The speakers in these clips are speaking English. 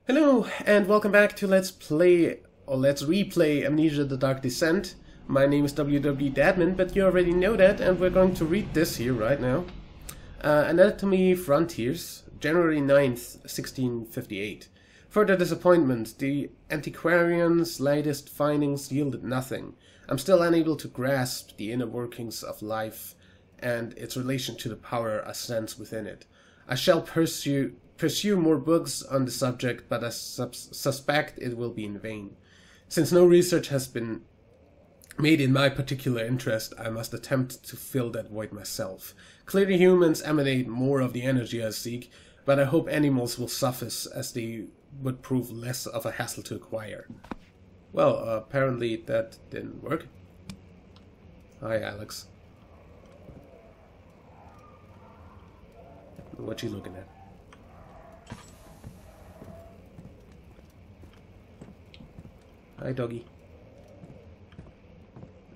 Hello and welcome back to Let's Replay Amnesia The Dark Descent. My name is www.dadman, but you already know that, and we're going to read this here right now. Anatomy Frontiers, January 9th, 1658. Further disappointment, the antiquarian's latest findings yielded nothing. I'm still unable to grasp the inner workings of life and its relation to the power I sense within it. I shall pursue more books on the subject, but I suspect it will be in vain. Since no research has been made in my particular interest, I must attempt to fill that void myself. Clearly humans emanate more of the energy I seek, but I hope animals will suffice, as they would prove less of a hassle to acquire. Well, apparently that didn't work. Hi, Alex. What you looking at? Hi, doggy.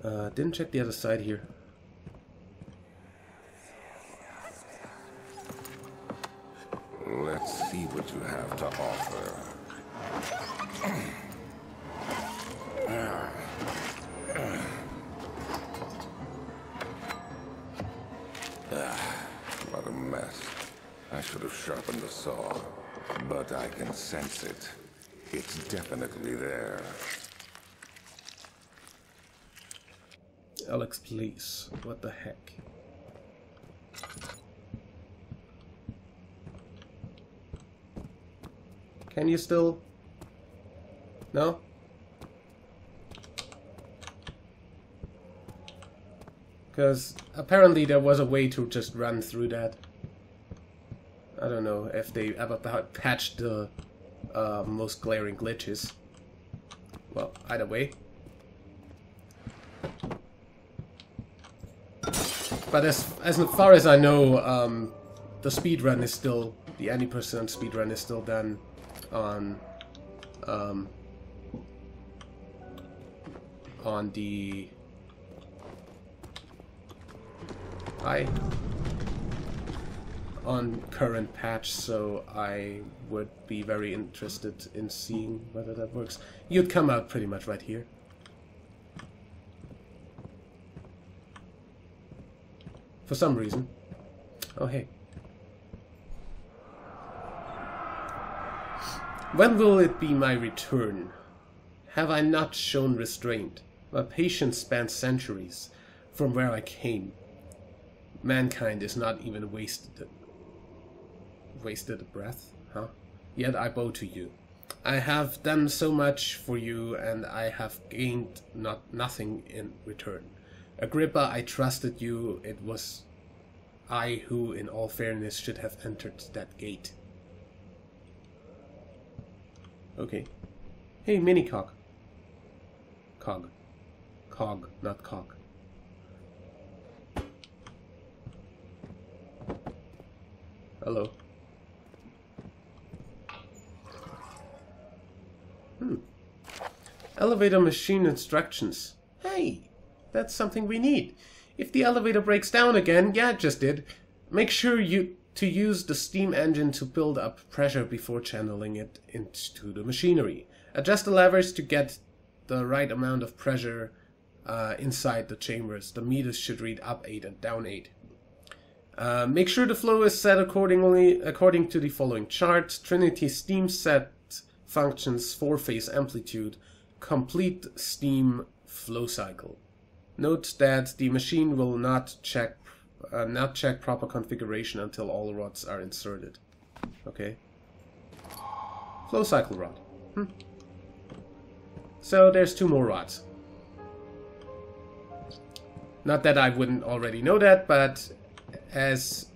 Didn't check the other side here. Let's see what you have to offer. What a mess. I should have sharpened the saw, but I can sense it. It's definitely there. Alex, please. What the heck? Can you still? No? Because apparently there was a way to just run through that. I don't know if they ever patched the most glaring glitches. Well, either way. But as far as I know, the speedrun is still, the any percent speedrun is still done on the on current patch, so I would be very interested in seeing whether that works. You'd come out pretty much right here. For some reason. Oh, hey. When will it be my return? Have I not shown restraint? My patience spans centuries from where I came. Mankind is not even wasted a breath, huh? Yet I bow to you. I have done so much for you, and I have gained nothing in return. Agrippa, I trusted you. It was I who, in all fairness, should have entered that gate. Okay. Hey, mini-cock. Cog. Cog, not cock. Hello. Elevator machine instructions. Hey, that's something we need. If the elevator breaks down again, yeah, it just did. Make sure to use the steam engine to build up pressure before channeling it into the machinery. Adjust the levers to get the right amount of pressure inside the chambers. The meters should read up 8 and down 8. Make sure the flow is set according to the following chart. Trinity steam set functions 4-phase amplitude. Complete steam flow cycle. Note that the machine will not check proper configuration until all rods are inserted. Okay. Flow cycle rod. So there's 2 more rods. Not that I wouldn't already know that, but as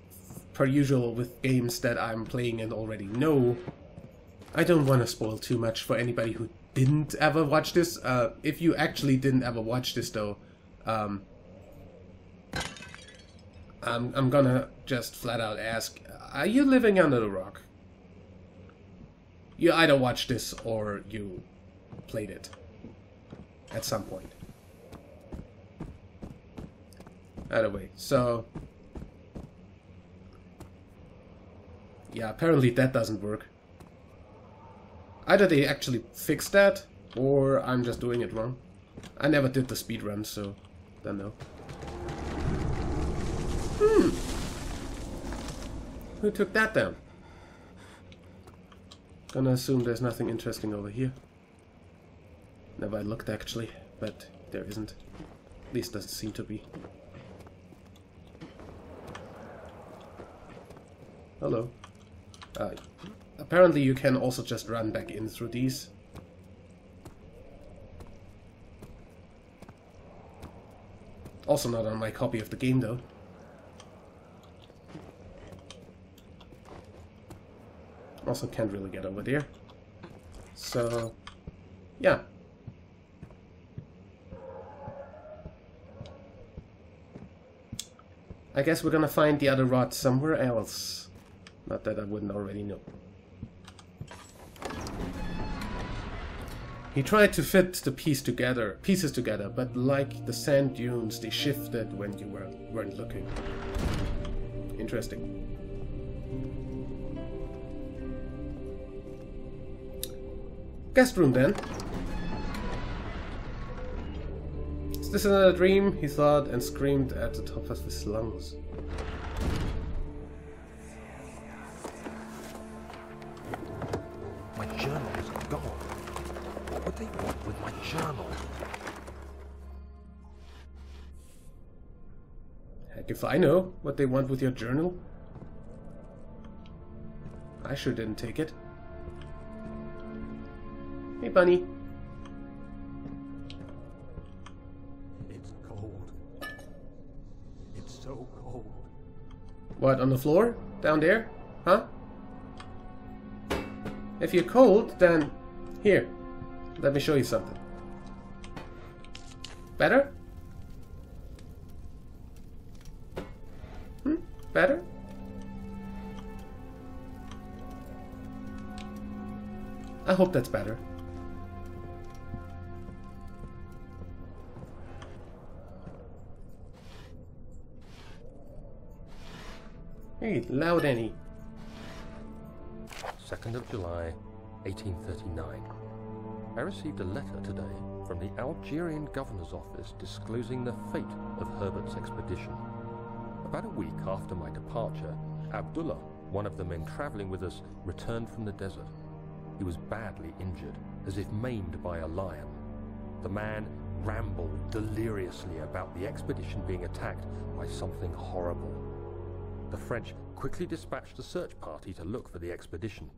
per usual with games that I'm playing and already know, I don't want to spoil too much for anybody who didn't ever watch this. If you actually didn't ever watch this though, I'm gonna just flat out ask, are you living under a rock? You either watched this or you played it at some point. Either way, so yeah, apparently that doesn't work. Either they actually fixed that, or I'm just doing it wrong. I never did the speed run, so don't know. Who took that down? Gonna assume there's nothing interesting over here. Never looked actually, but there isn't. At least doesn't seem to be. Hello. Apparently you can also just run back in through these. Also not on my copy of the game though. Also can't really get over there. So, yeah. I guess we're gonna find the other rod somewhere else. Not that I wouldn't already know. He tried to fit the pieces together, but like the sand dunes, they shifted when you weren't looking. Interesting. Guest room then. Is this another dream? He thought and screamed at the top of his lungs. My journal is gone. What would they want with my journal? Heck if I know what they want with your journal. I sure didn't take it. Hey, bunny. It's cold. It's so cold. What, on the floor? Down there? Huh? If you're cold, then... Here. Let me show you something. Better? Better? I hope that's better. Hey, loud Annie. 2nd of July, 1839. I received a letter today from the Algerian governor's office disclosing the fate of Herbert's expedition. About a week after my departure, Abdullah, one of the men traveling with us, returned from the desert. He was badly injured, as if maimed by a lion. The man rambled deliriously about the expedition being attacked by something horrible. The French quickly dispatched a search party to look for the expedition.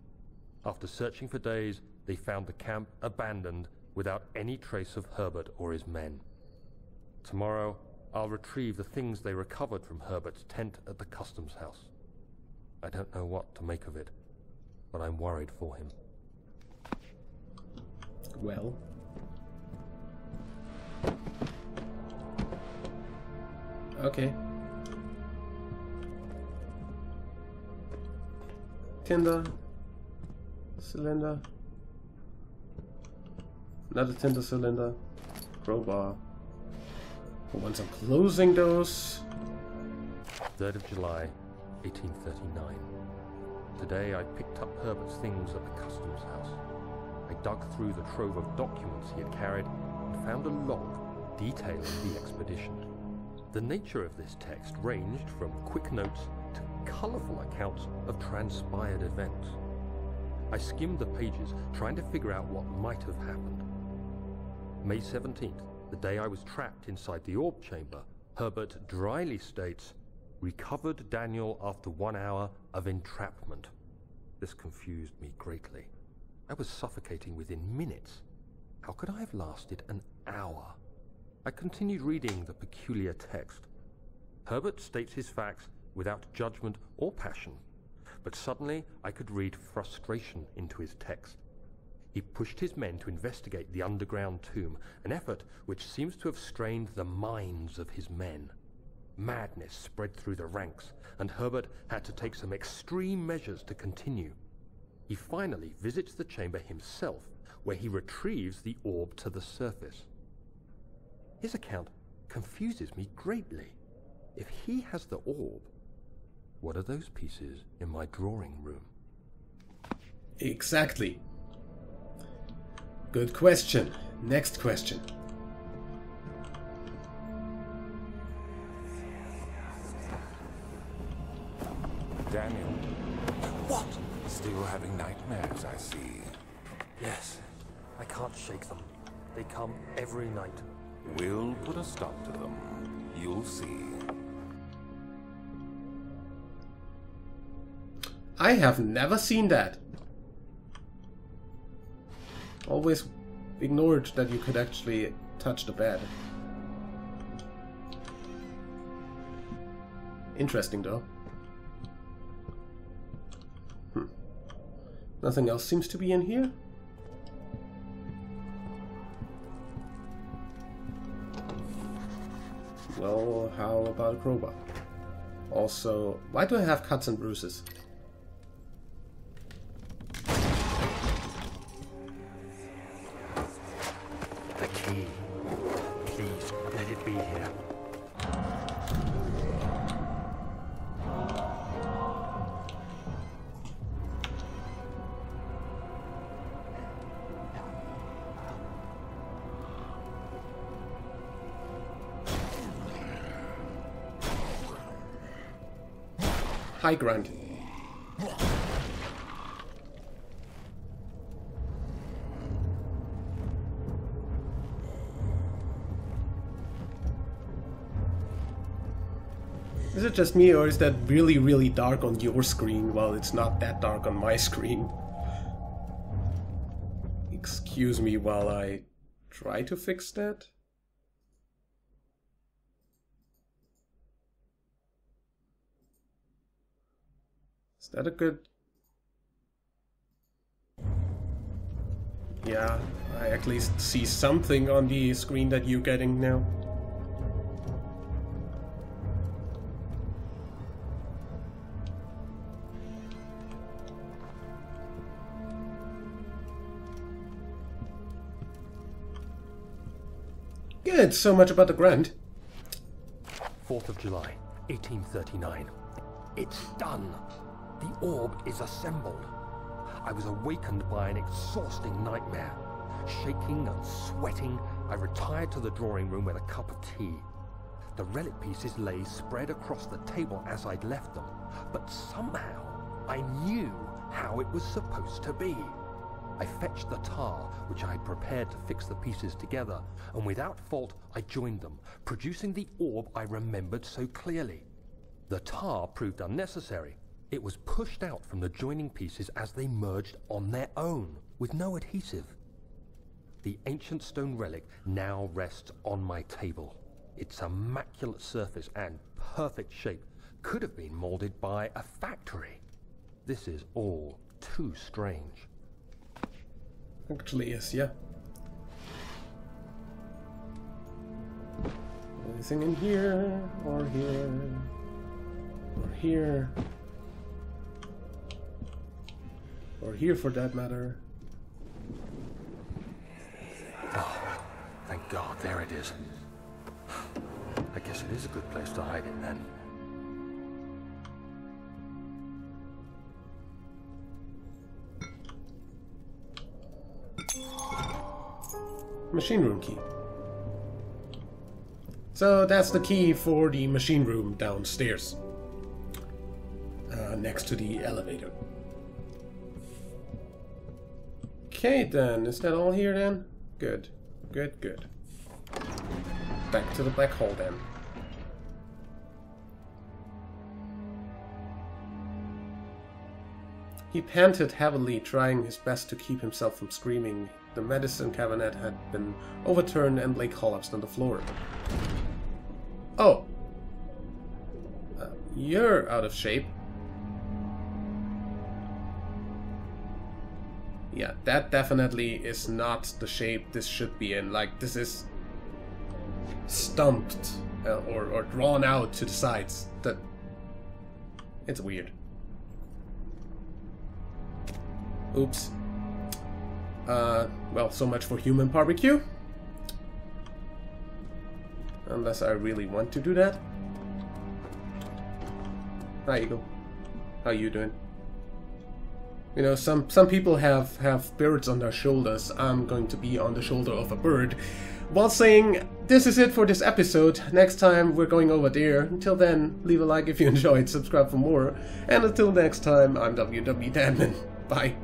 After searching for days, they found the camp abandoned without any trace of Herbert or his men. Tomorrow, I'll retrieve the things they recovered from Herbert's tent at the customs house. I don't know what to make of it, but I'm worried for him. Well. Okay. Tinder. Cylinder. Another tinder cylinder. Crowbar. But once I'm closing those... 3rd of July, 1839. Today I picked up Herbert's things at the customs house. I dug through the trove of documents he had carried and found a log detailing the expedition. The nature of this text ranged from quick notes to colourful accounts of transpired events. I skimmed the pages, trying to figure out what might have happened. May 17th, the day I was trapped inside the orb chamber, Herbert dryly states, "Recovered Daniel after 1 hour of entrapment." This confused me greatly. I was suffocating within minutes. How could I have lasted an hour? I continued reading the peculiar text. Herbert states his facts without judgment or passion, but suddenly I could read frustration into his text. He pushed his men to investigate the underground tomb, an effort which seems to have strained the minds of his men. Madness spread through the ranks, and Herbert had to take some extreme measures to continue. He finally visits the chamber himself, where he retrieves the orb to the surface. His account confuses me greatly. If he has the orb, what are those pieces in my drawing room? Exactly. Good question. Next question. Daniel. What? Still having nightmares, I see. Yes, I can't shake them. They come every night. We'll put a stop to them. You'll see. I have never seen that. Always ignored that you could actually touch the bed. Interesting though. Nothing else seems to be in here. Well, how about a crowbar? Also, why do I have cuts and bruises? The key. Please, let it be here. High ground. Is it just me, or is that really, really dark on your screen while it's not that dark on my screen? Excuse me while I try to fix that. Is that a good... Yeah, I at least see something on the screen that you're getting now. Good, so much about the grant. 4th of July, 1839. It's done. The orb is assembled. I was awakened by an exhausting nightmare. Shaking and sweating, I retired to the drawing room with a cup of tea. The relic pieces lay spread across the table as I'd left them, but somehow I knew how it was supposed to be. I fetched the tar, which I had prepared to fix the pieces together, and without fault I joined them, producing the orb I remembered so clearly. The tar proved unnecessary. It was pushed out from the joining pieces as they merged on their own, with no adhesive. The ancient stone relic now rests on my table. Its immaculate surface and perfect shape could have been molded by a factory. This is all too strange. Actually, yes, yeah. Anything in here, or here, or here, or here for that matter. Oh, thank God, there it is. I guess it is a good place to hide it then. Machine room key. So that's the key for the machine room downstairs. Next to the elevator. Okay then, is that all here then? Good, good, good. Back to the black hole then. He panted heavily, trying his best to keep himself from screaming. The medicine cabinet had been overturned and lay collapsed on the floor. Oh! You're out of shape. Yeah, that definitely is not the shape this should be in. Like, this is stumped or drawn out to the sides. That it's weird. Oops. Well, so much for human barbecue. Unless I really want to do that. Hi, Eagle. How you doing? You know, some people have birds on their shoulders. I'm going to be on the shoulder of a bird. While saying, this is it for this episode. Next time we're going over there. Until then, leave a like if you enjoyed, subscribe for more. And until next time, I'm WW Dadman. Bye.